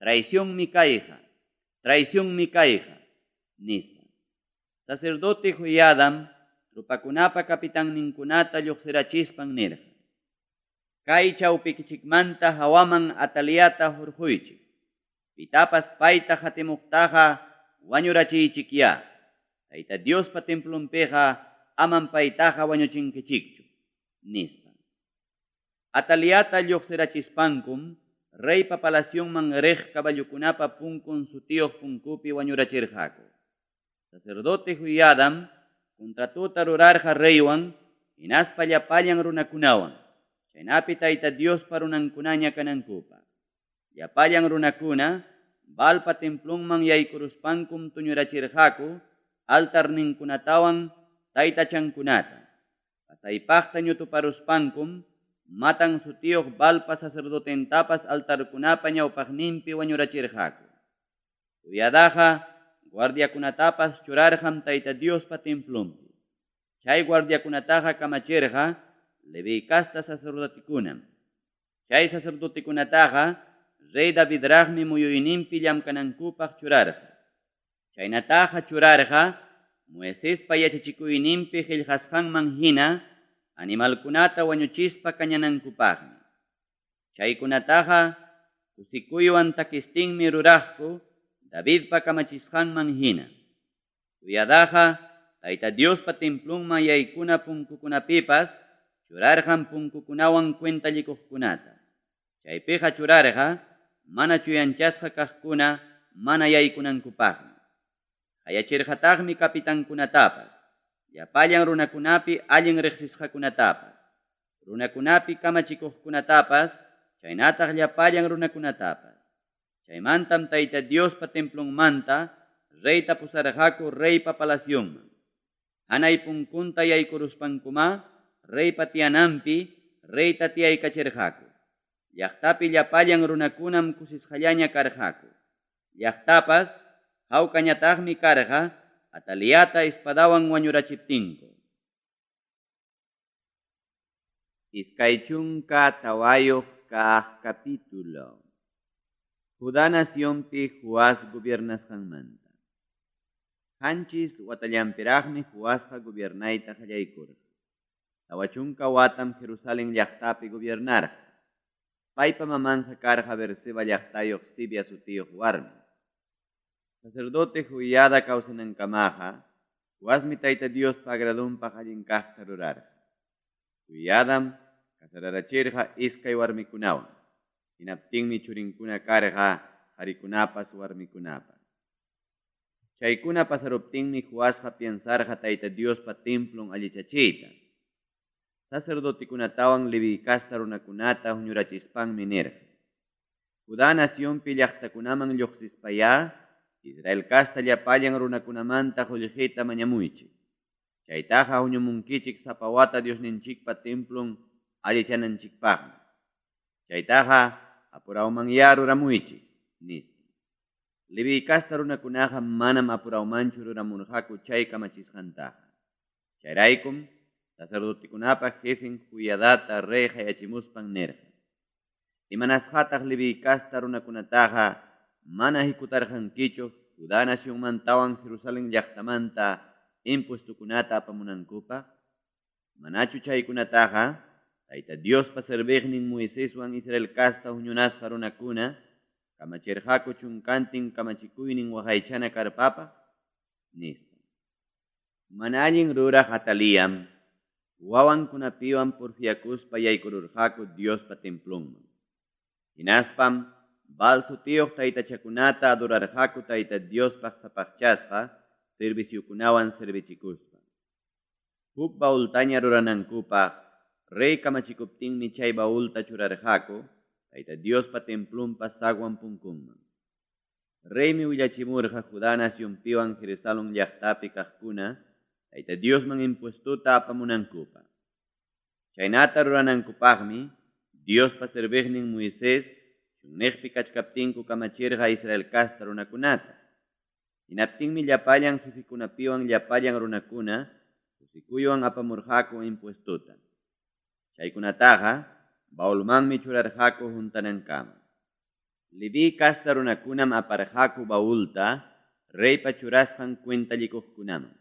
Traiciónmi kayqa, nispa. Sacerdote Joiadam trupakunapa kapitanninkunata lluqsirachispan nirqa. Kay chawpikichikmanta hawaman Ataliata hurquychik. Pitapas payta hatimuqtaqa wañurachiychikya. Tayta Diospa templumpiqa aman paytaqa wañuchinkichikchu, nispa. Ataliata lluqsirachispankum reypa palacionman riq caballukunapa punkun sutiyuq punkupi wañurachirqaku. Sacerdote Joiadam contratuta rurarqa reywan hinaspa llapallan runakunawan. Chaynapi Tayta Diospa runankunaña kanankupa. Llapallan runakuna Baalpa templunman yaykuruspankum tuñurachirqaku altarninkunatawan taytachankunata. Pasaypaqta ñutuparuspankum matan sutiyuq Baalpa sacerdotentapas altarkunapa ñawpaqninpi wañurachirqaku. Joiadaqa guardiakunatapas churarqam Tayta Diospa templumpi. Chay guardiakunataqa kamachirqa Levi kasta sacerdotikunam. Chay sacerdotikunataqa rey Davidraqmi muyuyninpi llamkanankupaq churarqa. Chaynataqa churarqa Moisespa yachachikuyninpi qillqasqanman hina animalkunata wañuchispa kañanankupaqmi. Chaykunataqa Kusikuywan takistinmi ruraqku Davidpa kamachisqanman hina. Kuyadaqa Tayta Diospa templunman yaykuna punkukunapipas churarqan punkukunawan cuentalikuqkunata. Chaypiqa churarqa mana chuyanchasqa kaqkuna mana yaykunankupaqmi. Hayachirqataqmi kapitankunatapas, llapallan runakunapi allin riqsisqakunatapas, runakunapi kamachikuqkunatapas, chaynataq llapallan runakunatapas. Chaymantam Tayta Diospa templunmanta reyta pusarqaku reypa palasyunman. Hanay punkunta yaykuruspankuma reypa tiyananpi reyta tiyaykachirqaku. Llaqtapi llapallan runakunam kusisqallaña karqaku. Llaqtapas hawkañataqmi karqa Ataliata espadawan wañurachiptinku. Iskay chunka tawayuq kaq capítulo. Judá nacionpi Joás gobiernasqanmanta. Qanchis watallampiraqmi Joásqa gobiernayta qallaykurqa. Tawa chunka watam Jerusalén llaqtapi gobiernarqa. Paypa mamanqa karqa Berseba llaqtayuq Sibia sutiyuq warmi. Sacerdote Joiada kawsanankamaqa, Joásmi Tayta Diospa agradunpaq allin kaqta rurarqa. Joiadam kasararachirqa iskay warmikunawan. Hinaptinmi churinkuna karqa qarikunapas warmikunapas. Chaykuna pasaruptinmi Joásqa piensarqa Tayta Diospa templon allichachiyta. Sacerdotikunatawan Levi kasta runakunata huñurachispanmi nirqa. Judá nacionpi llaqtakunaman lluqsispaya, Israel kasta llapallan runakunamanta qullqita mañamuychik. Chaytaqa huñumunkichik sapawata Diosninchikpa templon allichananchikpaqmi. Chaytaqa apurawmanya ruramuychik, nispa. Levi kasta runakunaqa manam apurawmanchu ruramurqaku chay kamachisqantaqa. Chayraykum sacerdotikunapa jefin Joiadata rey hayachimuspan nirqa. Imanasqataq Levi kasta runakunataqa mana hikutarqankichu Judá nacionmantawan Jerusalén llaqtamanta impuestukunata apamunankupaq. Manachu chaykunataqa Tayta Diospa serbiqnin Moiseswan Israel kasta huñunasqa runakuna kamachirqaku chunkantin kamachikuynin waqaychana karpapaq nispa. Mana allin ruraq Ataliyam wawankunapiwan porfiakuspa yaykururqaku Diospa templunman. Hinaspam Baal sutiyuq taytachakunata adorarqaku Tayta Diospaq sapaqchasqa serviciukunawan servichikuspa. Huk baultaña ruranankupaq rey kamachikuptinmi chay baulta churarqaku Tayta Diospa templunpa sagwan punkunman. Reymi willachimurqa Judá nacionpiwan Jerusalén llaqtapi kaqkuna Tayta Diosman impuestuta apamunankupaq. Chaynata ruranankupaqmi Diospa serbiqnin Moisés Shunniqpi kachkaptinku kamachirqa Israel kasta runakunata. Hinaptinmi llapallan jefikunapiwan llapallan runakuna kusikuywan apamurqaku impuestuta. Chaykunataqa baulmanmi churarqaku juntanankama. Levi kasta runakunam aparqaku baulta reypa churasqan cuentalikuqkunaman.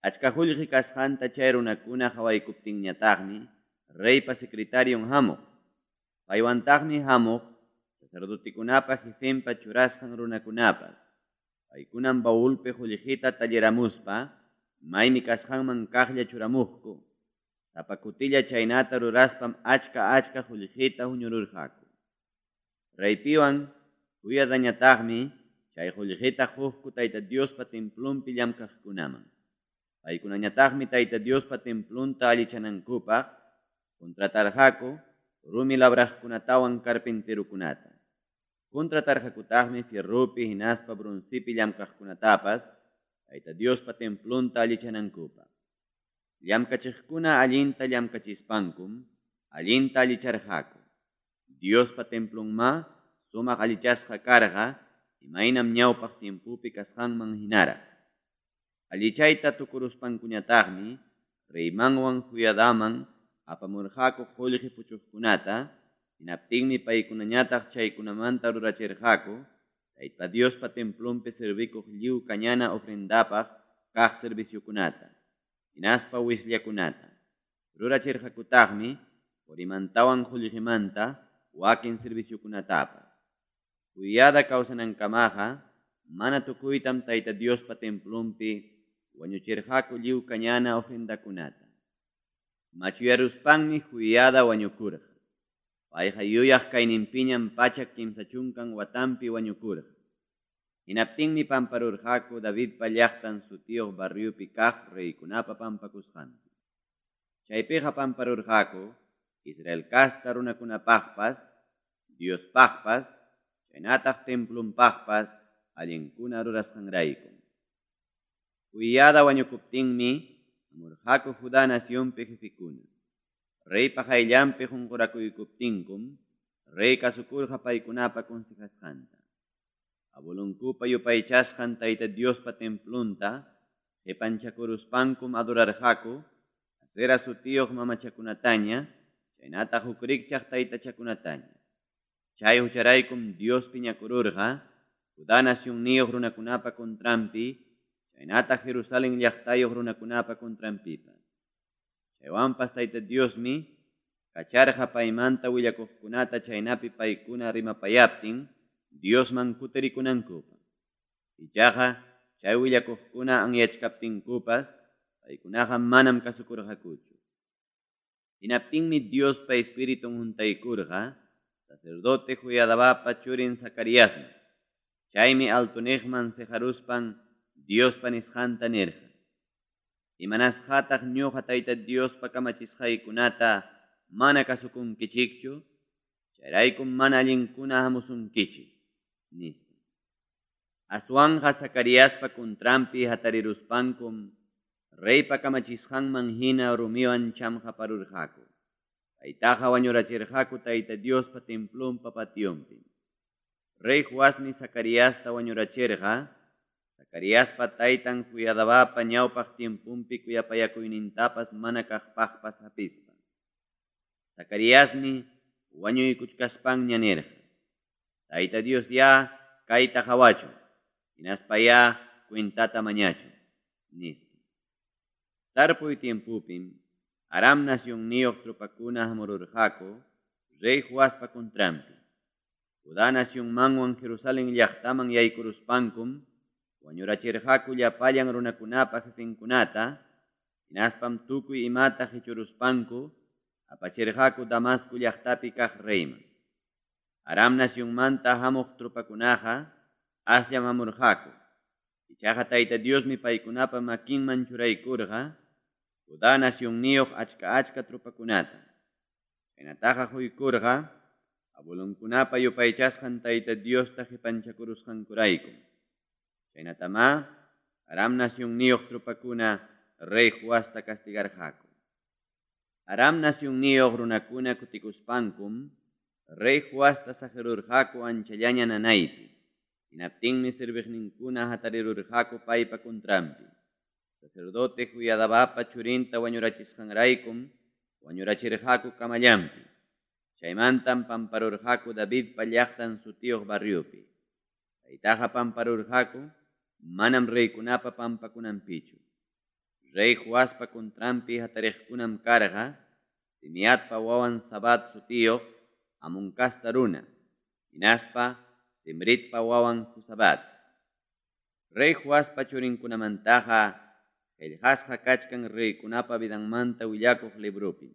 Achka qullqi kasqanta chay runakuna hawaykuptinñataqmi reypa secretarion hamuq. Paywantaqmi hamuq sacerdotikunapa jefenpa churasqan runakunapas. Paykunam baulpi qullqita talliramuspa, maymi kasqanman kaqlla churamuqku. Tapakutilla chaynata ruraspam achka qullqita huñururqaku. Reypiwan Joiadañataqmi chay qullqita hukku Tayta Diospa templunpi llamkaqkunaman. Paykunañataqmi Tayta Diospa templunta allichanankupaq contratarqaku rumi labraqkunatawan carpinterukunata. Contratarqakutaqmi fierrupi hinaspa broncepi llamkaqkunatapas Tayta Diospa templunta allichanankupaq. Llamkachiqkuna allinta llamkachispankum allinta allicharqaku. Diospa templunma sumaq allichasqa karqa imaynam ñawpaq tiempupi kasqanman hinara. Allichayta tukuruspankuñataqmi reymanwan Joiadaman apamurqaku qullqi puchuqkunata. Hinaptinmi paykunañataq chaykunamanta rurachirqaku Tayta Diospa templunpi servikuq lliw cañana ofrendapaq kaq serviciukunata. Hinaspa wisllakunata. Rurachirqakutaqmi Purimantawan qullqimanta wakin serviciukunatapas. Uyada kawsanankamaqa, mana tukuytam Tayta Diospa templumpi wañuchirqaku lliw cañana ofrendakunata. Machuyaruspanmi huyada wañukurqa. Payqa yuyaq kayninpiñam pachak kimsa chunkan watanpi wañukurqa. Hinaptinmi pamparurqaku Davidpa llaqtan sutiyuq barriupi kaq reykunapa pampakusqanpi. Chaypiqa pamparurqaku Israel kasta runakunapaqpas, Diospaqpas, chaynataq templumpaqpas allinkuna rurasqanraykum. Uyada wañukuptinmi hamurqaku Judá nacionpi jefikuna. Reypa qayllanpi qunqurakuykuptinkum, rey kasukurqa paykunapa konsejasqanta. Abulunkupa yupaychasqan Tayta Diospa templunta, qhipanchakuruspankum adorarqaku, Asera sutiyuq mamachakunataña, chaynataq huk rikchaq taytachakunataña. Chay hucharaykum Dios piñakururqa, Judá nacionniyuq runakunapa contrampi, chaynataq Jerusalén llaqtayuq runakunapa contrampipas. Chaywanpas Tayta Diosmi kacharqa paymanta willakuqkunata chaynapi paykuna rimapayaptin Diosman kutirikunankupaq. Ichaqa chay willakuqkuna anyachkaptinkupas paykunaqa manam kasukurqakuchu. Hinaptinmi Diospa Espiritun juntaykurqa sacerdote Joiadabapa churin Zacariasman. Chaymi altunejman sejaruspan Diospa nisqanta nirqa. Imanasqataq ñuqa Tayta Diospa kamachisqaykunata mana kasukunkichikchu, chayraykum mana allinkuna hamusunkichik, nispa. Aswanqa Zacariaspa contrampi hatariruspankum reypa kamachisqanman hina rumiwan chamqaparurqaku. Paytaqa wañurachirqaku Tayta Diospa templumpa patyumpi. Rey Joasmi Zacariasta wañurachirqa, Zacariaspa taytan Joiadabapa ñawpaq tiempumpi kuyapayakuynintapas mana kaqpaqpas hapispa. Zacariasmi wañuykuchkaspanña nirqa. Tayta Dios ya kayta hawachun, hinaspa ya cuentata mañachun, nispa. Tarpuy tiempupim Aram nacionniyuq trupakuna hamururqaku Rey Joaspa contrampi. Judá nacionmanwan Jerusalén llaqtaman yaykuruspankum wañurachirqaku llapallan runakunapa jefenkunata, hinaspam tukuy imata hichuruspanku apachirqaku Damasco llaqtapi kaq reyman. Aram nacionmanta hamuq trupakunaqa asllam hamurqaku. Ichaqa Tayta Diosmi paykunapa makinman churaykurqa Judá nacionniyuq achka trupakunata. Chaynataqa huykurqa abulunkunapa yupaychasqan Tayta Diosta qipanchakurusqankuraykum. Chaynatama Aram nacionniyuq trupakuna Rey Joasta castigarqaku. Aram nacionniyuq runakuna kutikuspankum Rey Joasta sajarurqaku anchallaña nanaypi. Hinaptinmi sirviqninkuna hatarirurqaku paypa contrampi. Sacerdote Joiadabapa churinta wañurachisqanraykum wañurachirqaku kamallampi. Chaymantam pamparurqaku Davidpa llaqtan sutiyuq barriupi. Paytaqa pamparurqaku manam reykunapa pampakunanpichu. Rey Joaspa contrampi hatariqkunam karqa Simeatpa wawan Sabat sutiyuq Amoncasta runa, hinaspa Simritpa wawan Josabat. Rey Joaspa churinkunamantaqa qillqasqa kachkan reykunapa vidanmanta willakuq librupi.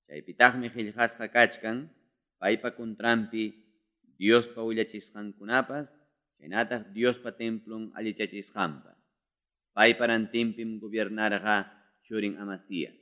Chaypitaqmi qillqasqa kachkan paypa contrampi Diospa willachisqankunapas, chaynataq Diospa templun allichachisqanpas. Paypa rantinpim gobiernarqa churin Amasías.